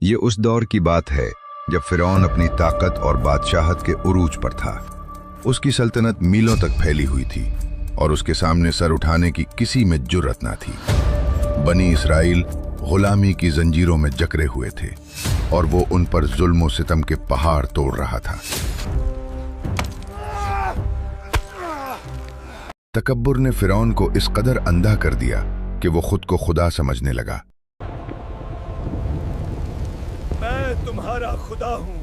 یہ اس دور کی بات ہے جب فرعون اپنی طاقت اور بادشاہت کے عروج پر تھا۔ اس کی سلطنت میلوں تک پھیلی ہوئی تھی اور اس کے سامنے سر اٹھانے کی کسی میں جرأت نہ تھی۔ بنی اسرائیل غلامی کی زنجیروں میں جکڑے ہوئے تھے اور وہ ان پر ظلم و ستم کے پہاڑ توڑ رہا تھا۔ تکبر نے فرعون کو اس قدر اندھا کر دیا کہ وہ خود کو خدا سمجھنے لگا۔ میں تمہارا خدا ہوں۔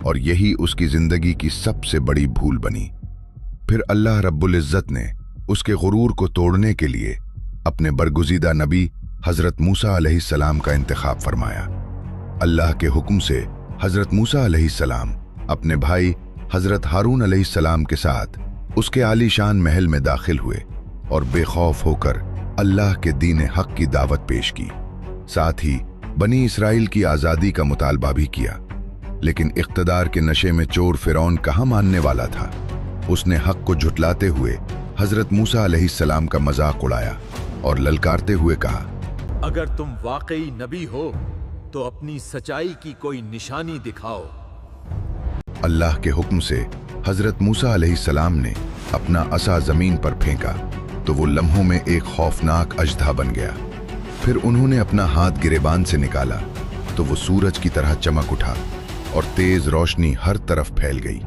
اور یہی اس کی زندگی کی سب سے بڑی بھول بنی۔ پھر اللہ رب العزت نے اس کے غرور کو توڑنے کے لیے اپنے برگزیدہ نبی حضرت موسیٰ علیہ السلام کا انتخاب فرمایا۔ اللہ کے حکم سے حضرت موسیٰ علیہ السلام اپنے بھائی حضرت ہارون علیہ السلام کے ساتھ اس کے عالی شان محل میں داخل ہوئے اور بے خوف ہو کر اللہ کے دین حق کی دعوت پیش کی۔ ساتھ ہی بنی اسرائیل کی آزادی کا مطالبہ بھی کیا، لیکن اقتدار کے نشے میں چور فرعون کہاں ماننے والا تھا۔ اس نے حق کو جھٹلاتے ہوئے حضرت موسیٰ علیہ السلام کا مذاق اڑایا اور للکارتے ہوئے کہا، اگر تم واقعی نبی ہو تو اپنی سچائی کی کوئی نشانی دکھاؤ۔ اللہ کے حکم سے حضرت موسیٰ علیہ السلام نے اپنا عصا زمین پر پھینکا تو وہ لمحوں میں ایک خوفناک اژدھا بن گیا۔ پھر انہوں نے اپنا ہاتھ گریبان سے نکالا تو وہ سورج کی طرح چمک اٹھا اور تیز روشنی ہر طرف پھیل گئی۔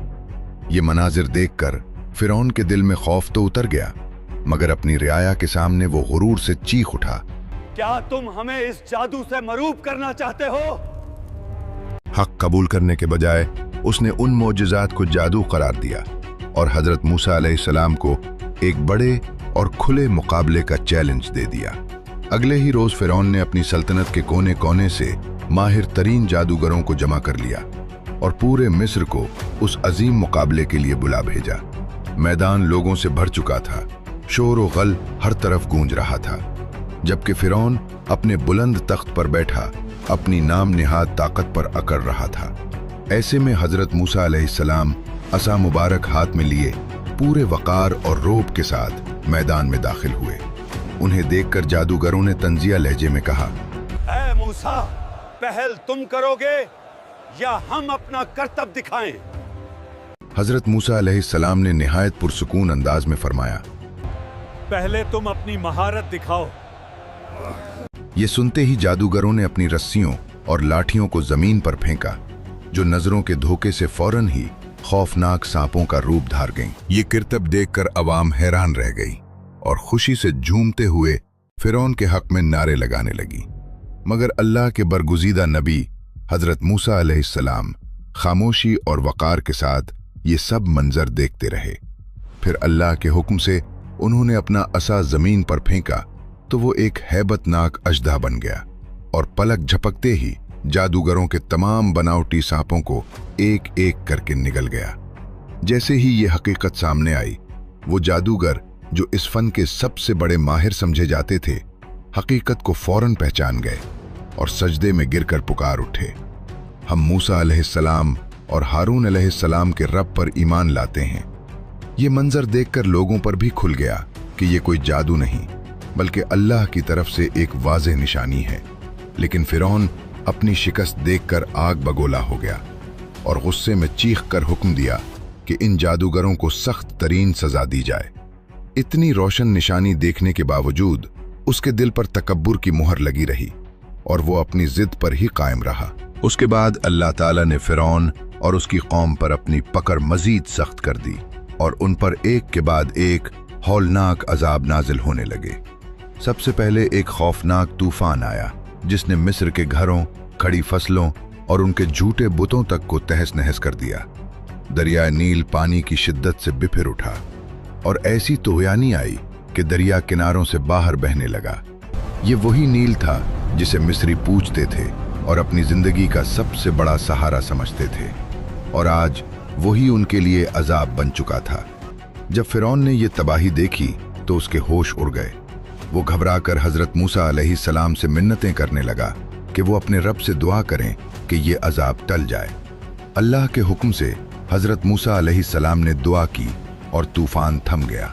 یہ مناظر دیکھ کر فرعون کے دل میں خوف تو اتر گیا، مگر اپنی رعایا کے سامنے وہ غرور سے چیخ اٹھا، کیا تم ہمیں اس جادو سے مروب کرنا چاہتے ہو؟ حق قبول کرنے کے بجائے اس نے ان معجزات کو جادو قرار دیا اور حضرت موسیٰ علیہ السلام کو ایک بڑے اور کھلے مقابلے کا چیلنج دے دیا۔ اگلے ہی روز فرعون نے اپنی سلطنت کے کونے کونے سے ماہر ترین جادوگروں کو جمع کر لیا اور پورے مصر کو اس عظیم مقابلے کے لیے بلا بھیجا۔ میدان لوگوں سے بھر چکا تھا، شور و غل ہر طرف گونج رہا تھا، جبکہ فرعون اپنے بلند تخت پر بیٹھا اپنی نام نہاد طاقت پر اکڑ رہا تھا۔ ایسے میں حضرت موسیٰ علیہ السلام عصا مبارک ہاتھ میں لیے پورے وقار اور روب کے ساتھ میدان میں داخل ہوئے۔ انہیں دیکھ کر جادوگروں نے طنزیہ لہجے میں کہا، اے موسیٰ، پہل تم کرو گے یا ہم اپنا کرتب دکھائیں؟ حضرت موسیٰ علیہ السلام نے نہایت پرسکون انداز میں فرمایا، پہلے تم اپنی مہارت دکھاؤ۔ یہ سنتے ہی جادوگروں نے اپنی رسیوں اور لاٹھیوں کو زمین پر پھینکا، جو نظروں کے دھوکے سے فوراً ہی خوفناک سانپوں کا روپ دھار گئیں۔ یہ کرتب دیکھ کر عوام حیران رہ گئی اور خوشی سے جھومتے ہوئے فرعون کے حق میں نعرے لگانے لگی، مگر اللہ کے برگزیدہ نبی حضرت موسیٰ علیہ السلام خاموشی اور وقار کے ساتھ یہ سب منظر دیکھتے رہے۔ پھر اللہ کے حکم سے انہوں نے اپنا عصا زمین پر پھینکا تو وہ ایک ہیبت ناک اژدھا بن گیا اور پلک جھپکتے ہی جادوگروں کے تمام بناوٹی سانپوں کو ایک ایک کر کے نگل گیا۔ جیسے ہی یہ حقیقت سامنے آئی، وہ جادوگر جو اس فن کے سب سے بڑے ماہر سمجھے جاتے تھے، حقیقت کو فوراً پہچان گئے اور سجدے میں گر کر پکار اٹھے، ہم موسیٰ علیہ السلام اور ہارون علیہ السلام کے رب پر ایمان لاتے ہیں۔ یہ منظر دیکھ کر لوگوں پر بھی کھل گیا کہ یہ کوئی جادو نہیں بلکہ اللہ کی طرف سے ایک واضح نشانی ہے۔ لیکن فرعون اپنی شکست دیکھ کر آگ بگولا ہو گیا اور غصے میں چیخ کر حکم دیا کہ ان جادوگروں کو سخت ترین سزا دی جائے۔ اتنی روشن نشانی دیکھنے کے باوجود اس کے دل پر تکبر کی مہر لگی رہی اور وہ اپنی ضد پر ہی قائم رہا۔ اس کے بعد اللہ تعالیٰ نے فرعون اور اس کی قوم پر اپنی پکڑ مزید سخت کر دی اور ان پر ایک کے بعد ایک ہولناک عذاب نازل ہونے لگے۔ سب سے پہلے ایک خوفناک طوفان آیا جس نے مصر کے گھروں، کھڑی فصلوں اور ان کے جھوٹے بتوں تک کو تہس نہس کر دیا۔ دریائے نیل پانی کی شدت سے بپھر اٹھا اور ایسی طغیانی آئی کہ دریا کناروں سے باہر بہنے لگا۔ یہ وہی نیل تھا جسے مصری پوجتے تھے اور اپنی زندگی کا سب سے بڑا سہارا سمجھتے تھے، اور آج وہی ان کے لیے عذاب بن چکا تھا۔ جب فرعون نے یہ تباہی دیکھی تو اس کے ہوش اڑ گئے۔ وہ گھبرا کر حضرت موسیٰ علیہ السلام سے منتیں کرنے لگا کہ وہ اپنے رب سے دعا کریں کہ یہ عذاب ٹل جائے۔ اللہ کے حکم سے حضرت موسیٰ علیہ السلام نے دعا کی اور طوفان تھم گیا،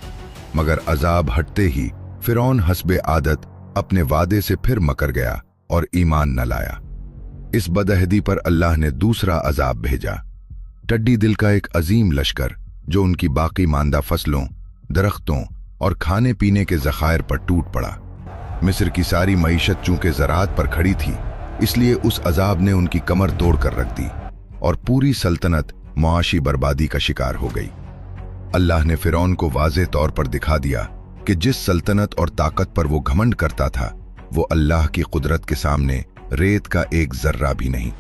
مگر عذاب ہٹتے ہی فرعون حسب عادت اپنے وعدے سے پھر مکر گیا और ईमान न लाया। इस बदअहदी पर अल्लाह ने दूसरा अजाब भेजा, टड्डी दिल का एक अजीम लश्कर जो उनकी बाकी मांदा फसलों, दरख्तों और खाने पीने के ज़खायर पर टूट पड़ा। मिस्र की सारी मईशत चूंकि ज़राअत पर खड़ी थी, इसलिए उस अजाब ने उनकी कमर तोड़ कर रख दी और पूरी सल्तनत मुआशी बर्बादी का शिकार हो गई। अल्लाह ने फिरौन को वाज़े तौर पर दिखा दिया कि जिस सल्तनत और ताकत पर वो घमंड करता था, वो अल्लाह की कुदरत के सामने रेत का एक जर्रा भी नहीं।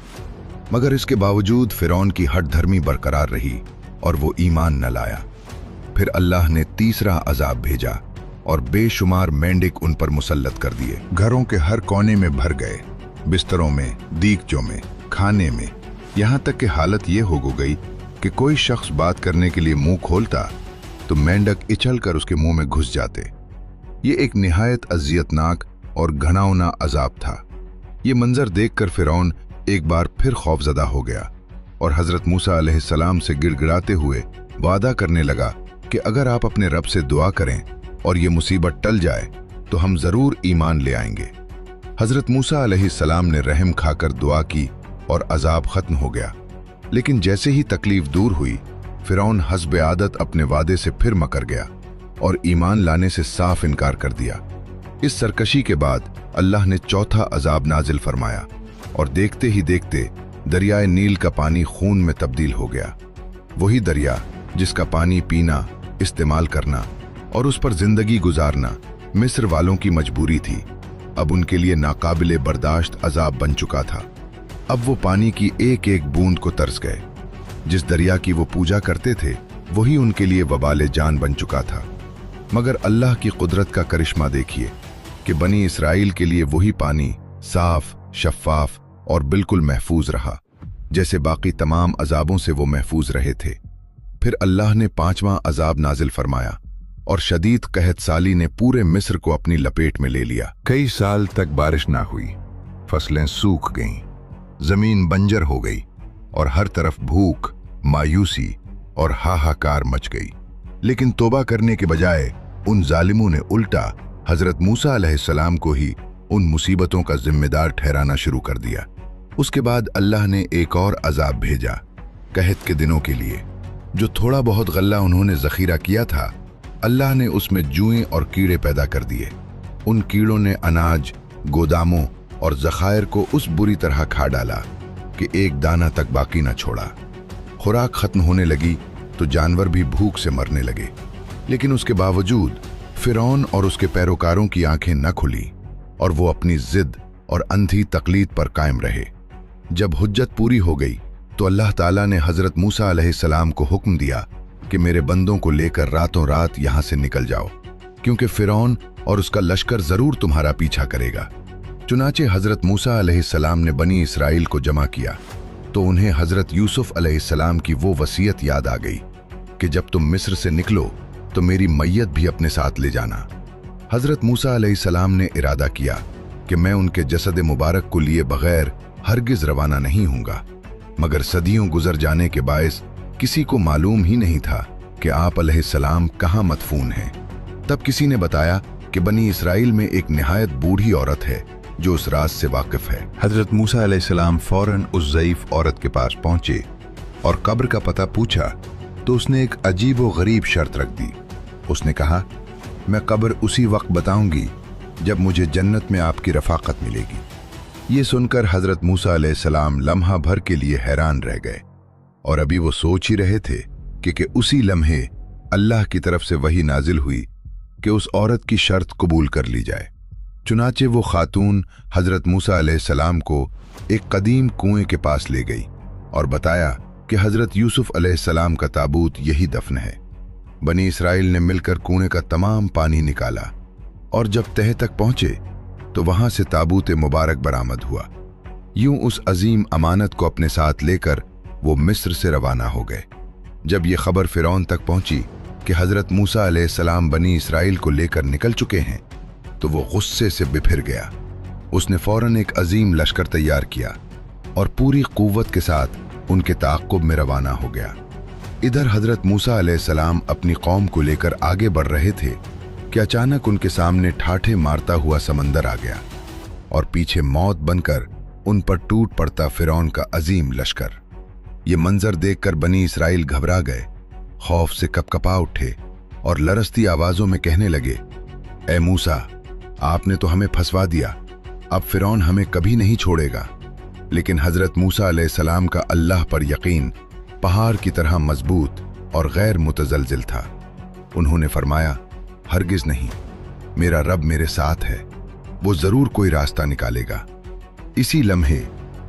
मगर इसके बावजूद फिरौन की हठ धर्मी बरकरार रही और वो ईमान न लाया। फिर अल्लाह ने तीसरा अजाब भेजा और बेशुमार मेंढक उन पर मुसल्लत कर दिए। घरों के हर कोने में भर गए, बिस्तरों में, दीगचों में, खाने में, यहाँ तक कि हालत ये हो गई कि कोई शख्स बात करने के लिए मुंह खोलता तो मेंढक इछल कर उसके मुंह में घुस जाते। ये एक निहायत अजियतनाक और घनाउना अजाब था। ये मंजर देखकर फिरौन एक बार फिर खौफजदा हो गया और हजरत मूसा अलैहिस्सलाम से गिड़गिड़ाते हुए वादा करने लगा कि अगर आप अपने रब से दुआ करें और ये मुसीबत टल जाए तो हम जरूर ईमान ले आएंगे। हजरत मूसा अलैहिस्सलाम ने रहम खाकर दुआ की और अजाब खत्म हो गया। लेकिन जैसे ही तकलीफ दूर हुई, फिरौन हस्ब आदत अपने वादे से फिर मकर गया और ईमान लाने से साफ इनकार कर दिया। इस सरकशी के बाद अल्लाह ने चौथा अजाब नाजिल फरमाया और देखते ही देखते दरियाए नील का पानी खून में तब्दील हो गया। वही दरिया जिसका पानी पीना, इस्तेमाल करना और उस पर जिंदगी गुजारना मिस्र वालों की मजबूरी थी, अब उनके लिए नाकाबिले बर्दाश्त अजाब बन चुका था। अब वो पानी की एक एक बूंद को तरस गए। जिस दरिया की वो पूजा करते थे, वही उनके लिए वबाले जान बन चुका था। मगर अल्लाह की कुदरत का करिश्मा देखिए कि बनी इसराइल के लिए वही पानी साफ, शफाफ और बिल्कुल महफूज रहा, जैसे बाकी तमाम अजाबों से वो महफूज रहे थे। फिर अल्लाह ने पांचवां अजाब नाजिल फरमाया और शदीद कहत साली ने पूरे मिस्र को अपनी लपेट में ले लिया। कई साल तक बारिश ना हुई, फसलें सूख गईं, जमीन बंजर हो गई और हर तरफ भूख, मायूसी और हाहाकार मच गई। लेकिन तौबा करने के बजाय उन जालिमों ने उल्टा हजरत मूसा अलैहिस्सलाम को ही उन मुसीबतों का जिम्मेदार ठहराना शुरू कर दिया। उसके बाद अल्लाह ने एक और अजाब भेजा कहत के दिनों के लिए। जो थोड़ा बहुत गल्ला उन्होंने जखीरा किया था, अल्लाह ने उसमें जुएं और कीड़े पैदा कर दिए। उन कीड़ों ने अनाज, गोदामों और जखायर को उस बुरी तरह खा डाला कि एक दाना तक बाकी न छोड़ा। खुराक खत्म होने लगी तो जानवर भी भूख से मरने लगे। लेकिन उसके बावजूद फिरौन और उसके पैरोकारों की आंखें न खुली और वो अपनी जिद और अंधी तकलीद पर कायम रहे। जब हुज्जत पूरी हो गई तो अल्लाह ताला ने हजरत मूसा अलैहिस्सलाम को हुक्म दिया कि मेरे बंदों को लेकर रातों रात यहां से निकल जाओ, क्योंकि फिरौन और उसका लश्कर जरूर तुम्हारा पीछा करेगा। चुनाचे हजरत मूसा अलैहिस्सलाम ने बनी इसराइल को जमा किया तो उन्हें हजरत यूसुफ अलैहिस्सलाम की वो वसीयत याद आ गई कि जब तुम मिस्र से निकलो तो मेरी मैयत भी अपने साथ ले जाना। हजरत मूसा अलैहिस्सलाम ने इरादा किया कि मैं उनके जसद मुबारक को लिए बगैर हरगिज रवाना नहीं हूंगा। मगर सदियों गुजर जाने के बायस किसी को मालूम ही नहीं था कि आप अलैहिस्सलाम कहाँ मदफून हैं। तब किसी ने बताया कि बनी इसराइल में एक निहायत बूढ़ी औरत है जो उस राज से वाकिफ है। हजरत मूसा अलैहिस्सलाम फौरन उस ज़ईफ औरत के पास पहुंचे और कब्र का पता पूछा तो उसने एक अजीब व गरीब शर्त रख दी। उसने कहा, मैं कब्र उसी वक्त बताऊंगी जब मुझे जन्नत में आपकी रफाकत मिलेगी। ये सुनकर हजरत मूसा अलैहिस्सलाम लम्हा भर के लिए हैरान रह गए और अभी वो सोच ही रहे थे कि उसी लम्हे अल्लाह की तरफ से वही नाजिल हुई कि उस औरत की शर्त कबूल कर ली जाए। चुनाचे वो खातून हजरत मूसा अलैहिस्सलाम को एक कदीम कुएं के पास ले गई और बताया कि हजरत यूसुफ अलैहिस्सलाम का ताबूत यही दफन है। बनी इसराइल ने मिलकर कुएं का तमाम पानी निकाला और जब तह तक पहुंचे तो वहां से ताबूत मुबारक बरामद हुआ। यूं उस अजीम अमानत को अपने साथ लेकर वो मिस्र से रवाना हो गए। जब ये खबर फिरौन तक पहुंची कि हजरत मूसा अलैहिस्सलाम बनी इसराइल को लेकर निकल चुके हैं तो वो गुस्से से बिफिर गया। उसने फौरन एक अजीम लश्कर तैयार किया और पूरी कुव्वत के साथ उनके ताक़ुब में रवाना हो गया। इधर हजरत मूसा अलैहिस्सलाम अपनी कौम को लेकर आगे बढ़ रहे थे कि अचानक उनके सामने ठाठे मारता हुआ समंदर आ गया। और पीछे मौत बनकर उन पर टूट पड़ता फिरौन का अजीम लश्कर। ये मंजर देखकर बनी इसराइल घबरा गए, खौफ से कपकपा उठे और लरसती आवाजों में कहने लगे, ए मूसा, आपने तो हमें फंसवा दिया, अब फिरौन हमें कभी नहीं छोड़ेगा। लेकिन हजरत मूसा अलैहिस्सलाम का अल्लाह पर यकीन पहाड़ की तरह मजबूत और गैर मुतजलजिल था। उन्होंने फरमाया, हरगिज नहीं, मेरा रब मेरे साथ है, वो जरूर कोई रास्ता निकालेगा। इसी लम्हे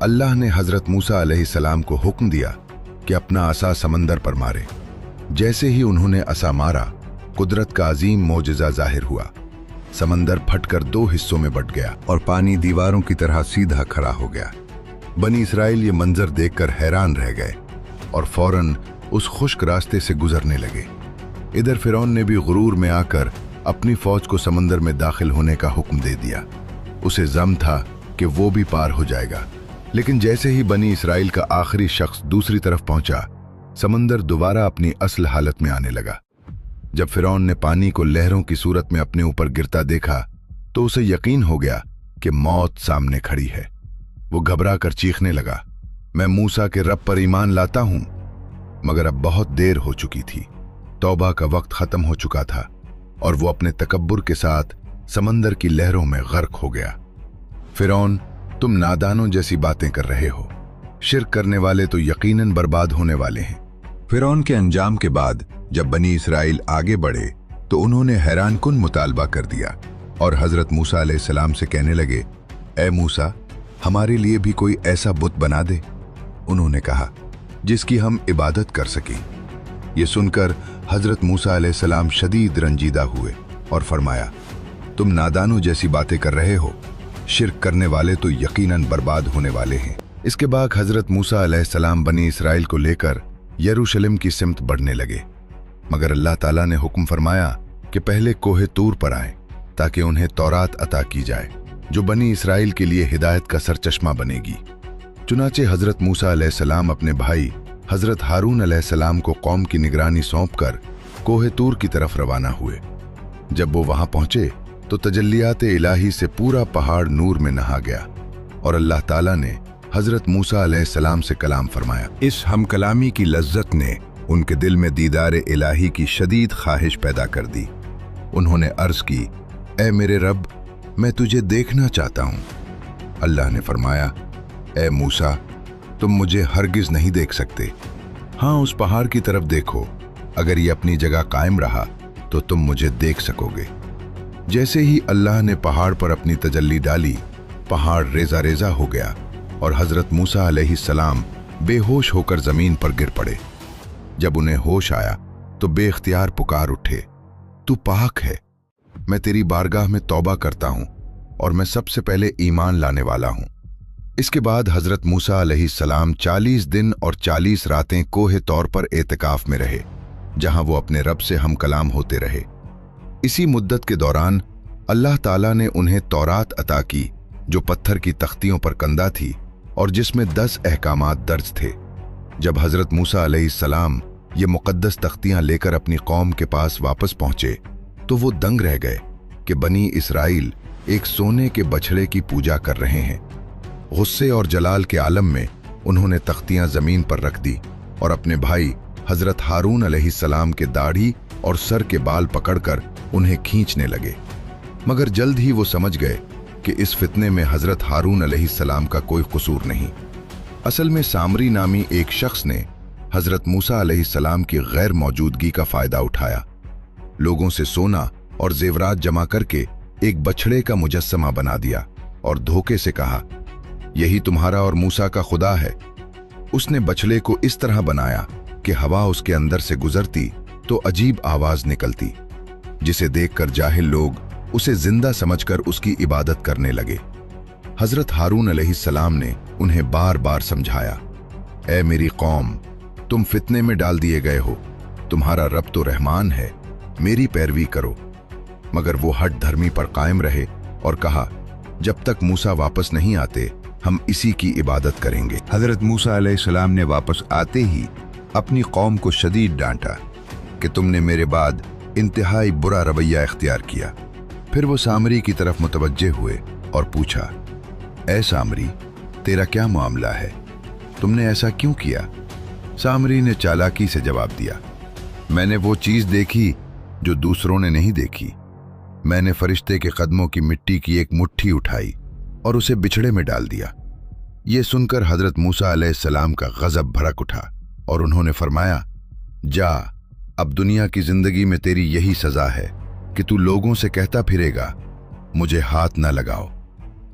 अल्लाह ने हजरत मूसा अलैहिस्सलाम को हुक्म दिया कि अपना असा समंदर पर मारे। जैसे ही उन्होंने असा मारा, कुदरत का अजीम मोजज़ा जाहिर हुआ। समंदर फटकर 2 हिस्सों में बट गया और पानी दीवारों की तरह सीधा खड़ा हो गया। बनी इसराइल ये मंजर देखकर हैरान रह गए और फौरन उस खुश्क रास्ते से गुजरने लगे। इधर फिरौन ने भी गुरूर में आकर अपनी फौज को समंदर में दाखिल होने का हुक्म दे दिया। उसे ज़म था कि वो भी पार हो जाएगा, लेकिन जैसे ही बनी इसराइल का आखिरी शख्स दूसरी तरफ पहुंचा, समंदर दोबारा अपनी असल हालत में आने लगा। जब फिरौन ने पानी को लहरों की सूरत में अपने ऊपर गिरता देखा तो उसे यकीन हो गया कि मौत सामने खड़ी है। वो घबरा कर चीखने लगा, मैं मूसा के रब पर ईमान लाता हूं। मगर अब बहुत देर हो चुकी थी, तौबा का वक्त खत्म हो चुका था और वो अपने तकब्बुर के साथ समंदर की लहरों में गर्क हो गया। फिरौन, तुम नादानों जैसी बातें कर रहे हो, शिर्क करने वाले तो यकीनन बर्बाद होने वाले हैं। फिरौन के अंजाम के बाद जब बनी इसराइल आगे बढ़े तो उन्होंने हैरानकुन मुतालबा कर दिया और हजरत मूसा अलैहिस्सलाम से कहने लगे, ए मूसा, हमारे लिए भी कोई ऐसा बुत बना दे। उन्होंने कहा, जिसकी हम इबादत कर सकें। ये सुनकर हजरत मूसा अलैहिस्सलाम शदीद रंजीदा हुए और फरमाया, तुम नादानों जैसी बातें कर रहे हो, शिर्क करने वाले तो यकीनन बर्बाद होने वाले हैं। इसके बाद हजरत मूसा अलैहिस्सलाम बनी इसराइल को लेकर यरूशलेम की सिमत बढ़ने लगे, मगर अल्लाह ताला ने हुक्म फरमाया कि पहले कोहे तूर पर आएं ताकि उन्हें तौरात अता की जाए, जो बनी इसराइल के लिए हिदायत का सरचश्मा बनेगी। चुनाचे हजरत मूसा अलैहिस्सलाम अपने भाई हजरत हारून अलैहिस्सलाम को कौम की निगरानी सौंपकर कोहे तूर की तरफ रवाना हुए। जब वो वहां पहुंचे तो तजल्लियात इलाही से पूरा पहाड़ नूर में नहा गया और अल्लाह ताला ने हजरत मूसा अलैहिस्सलाम से कलाम फरमाया। इस हम कलामी की लज्जत ने उनके दिल में दीदार इलाही की शदीद ख्वाहिश पैदा कर दी। उन्होंने अर्ज की, ए मेरे रब, मैं तुझे देखना चाहता हूं। अल्लाह ने फरमाया, ए मूसा, तुम मुझे हरगिज नहीं देख सकते। हाँ, उस पहाड़ की तरफ देखो, अगर ये अपनी जगह कायम रहा तो तुम मुझे देख सकोगे। जैसे ही अल्लाह ने पहाड़ पर अपनी तजल्ली डाली, पहाड़ रेजा रेजा हो गया और हजरत मूसा अलैहिस्सलाम बेहोश होकर जमीन पर गिर पड़े। जब उन्हें होश आया तो बेख्तियार पुकार उठे, तू पाक है, मैं तेरी बारगाह में तौबा करता हूं और मैं सबसे पहले ईमान लाने वाला हूं। इसके बाद हजरत मूसा अलैहिस्सलाम 40 दिन और 40 रातें कोहे तौर पर एतिकाफ में रहे, जहां वो अपने रब से हम कलाम होते रहे। इसी मुद्दत के दौरान अल्लाह ताला ने उन्हें तौरात अता की, जो पत्थर की तख्तियों पर कंदा थी और जिसमें 10 अहकामात दर्ज थे। जब हजरत मूसा अलैहिस्सलाम ये मुकद्दस तख्तियां लेकर अपनी कौम के पास वापस पहुंचे तो वो दंग रह गए कि बनी इसराइल एक सोने के बछड़े की पूजा कर रहे हैं। गुस्से और जलाल के आलम में उन्होंने तख्तियां जमीन पर रख दी और अपने भाई हजरत हारून अलैहिस्सलाम के दाढ़ी और सर के बाल पकड़कर उन्हें खींचने लगे। मगर जल्द ही वो समझ गए कि इस फितने में हजरत हारून अलैहिस्सलाम का कोई कसूर नहीं। असल में सामरी नामी एक शख्स ने हजरत मूसा अलैहिस्सलाम की गैर मौजूदगी का फायदा उठाया। लोगों से सोना और जेवरात जमा करके एक बछड़े का मुजस्समा बना दिया और धोखे से कहा, यही तुम्हारा और मूसा का खुदा है। उसने बछड़े को इस तरह बनाया कि हवा उसके अंदर से गुजरती तो अजीब आवाज निकलती, जिसे देखकर जाहिल लोग उसे जिंदा समझकर उसकी इबादत करने लगे। हजरत हारून अलैहिस्सलाम ने उन्हें बार बार समझाया, ए मेरी कौम, तुम फितने में डाल दिए गए हो, तुम्हारा रब तो रहमान है, मेरी पैरवी करो। मगर वो हठ धर्मी पर कायम रहे और कहा, जब तक मूसा वापस नहीं आते हम इसी की इबादत करेंगे। हजरत मूसा अलैहिस्सलाम ने वापस आते ही अपनी कौम को शदीद डांटा कि तुमने मेरे बाद इंतहाई बुरा रवैया इख्तियार किया। फिर वो सामरी की तरफ मुतवज्जे हुए और पूछा, ऐ सामरी, तेरा क्या मामला है? तुमने ऐसा क्यों किया? सामरी ने चालाकी से जवाब दिया, मैंने वो चीज देखी जो दूसरों ने नहीं देखी। मैंने फरिश्ते के कदमों की मिट्टी की एक मुट्ठी उठाई और उसे बिछड़े में डाल दिया। ये सुनकर हजरत मूसा अलैहिस्सलाम का गजब भड़क उठा और उन्होंने फरमाया, जा, अब दुनिया की जिंदगी में तेरी यही सजा है कि तू लोगों से कहता फिरेगा मुझे हाथ ना लगाओ,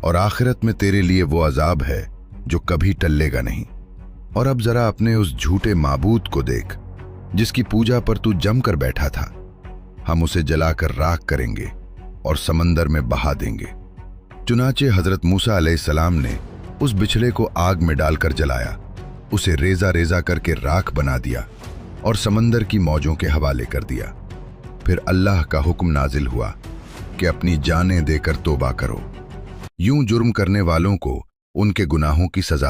और आखिरत में तेरे लिए वो अजाब है जो कभी टलेगा नहीं। और अब जरा अपने उस झूठे माबूद को देख जिसकी पूजा पर तू जमकर बैठा था। हम उसे जलाकर राख करेंगे और समंदर में बहा देंगे। चुनाचे हजरत मूसा अलैहिस्सलाम ने उस बिछड़े को आग में डालकर जलाया, उसे रेजा रेजा करके राख बना दिया और समंदर की मौजों के हवाले कर दिया। फिर अल्लाह का हुक्म नाजिल हुआ कि अपनी जानें देकर तौबा करो। यूं जुर्म करने वालों को उनके गुनाहों की सजा